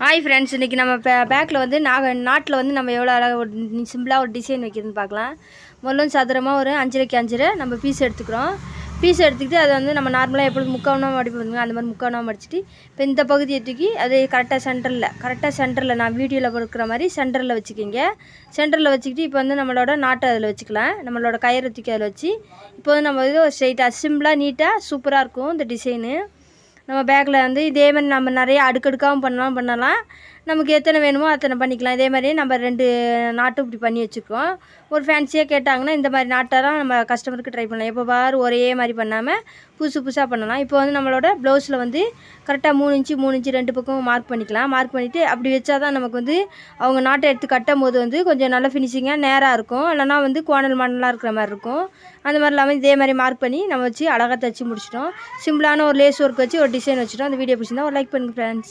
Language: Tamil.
ஹாய் ஃப்ரெண்ட்ஸ், இன்றைக்கி நம்ம பேக்கில் வந்து நாட்டில் வந்து நம்ம எவ்வளோ அழகாக ஒரு சிம்பிளாக ஒரு டிசைன் வைக்கிறதுன்னு பார்க்கலாம். முதல்ல சதுரமாக ஒரு 5:30 5:30 நம்ம பீஸ் எடுத்துக்கிறோம். பீஸ் எடுத்துக்கிட்டு அதை வந்து நம்ம நார்மலாக எப்படி முக்கவனமாக மடிப்போங்க அந்த மாதிரி முக்கவனமாக மடிச்சிட்டு இப்போ இந்த பகுதியை தூக்கி அது கரெக்டாக சென்டரில் நான் வீடியோவில் கொடுக்குற மாதிரி சென்டரில் வச்சுக்கிங்க. சென்டரில் வச்சுக்கிட்டு இப்போ வந்து நம்மளோட நாட்டை அதில் வச்சுக்கலாம். நம்மளோட கயிறை தூக்கி அதில் வச்சு இப்போ வந்து நம்ம இது ஒரு ஸ்ட்ரெயிட்டாக சிம்பிளாக நீட்டாக சூப்பராக இருக்கும் இந்த டிசைனு. நம்ம பேக்கில் வந்து இதே மாதிரி நம்ம நிறைய அடுக்கடுக்காகவும் பண்ணலாம். நமக்கு எத்தனை வேணுமோ அத்தனை பண்ணிக்கலாம். இதே மாதிரி நம்ம 2 நாட்டும் இப்படி பண்ணி வச்சுருக்கோம். ஒரு ஃபேன்சியாக கேட்டாங்கன்னா இந்த மாதிரி நாட்டெல்லாம் நம்ம கஸ்டமருக்கு ட்ரை பண்ணலாம். எப்போ பாரு ஒரே மாதிரி பண்ணாமல் புதுசாக பண்ணலாம். இப்போ வந்து நம்மளோட ப்ளவுஸில் வந்து கரெக்டாக 3 இன்ச்சு 3 இன்ச்சு 2 பக்கமும் மார்க் பண்ணிக்கலாம். மார்க் பண்ணிவிட்டு அப்படி வச்சா தான் நமக்கு வந்து அவங்க நாட்டை எடுத்து கட்டும் போது வந்து கொஞ்சம் நல்ல ஃபினிஷிங்காக நேராக இருக்கும். இல்லைனா வந்து கோணல் மணலாக இருக்கிற மாதிரி இருக்கும். அந்த மாதிரி இல்லாமல் இதே மாதிரி மார்க் பண்ணி நம்ம வச்சு அழகாக தைச்சி முடிச்சிட்டோம். சிம்பிளான ஒரு லேஸ் ஒர்க் வச்சு ஒரு டிசைன் வச்சுட்டோம். அந்த வீடியோ பிடிச்சிருந்தா ஒரு லைக் பண்ணுங்கள் ஃப்ரெண்ட்ஸ்.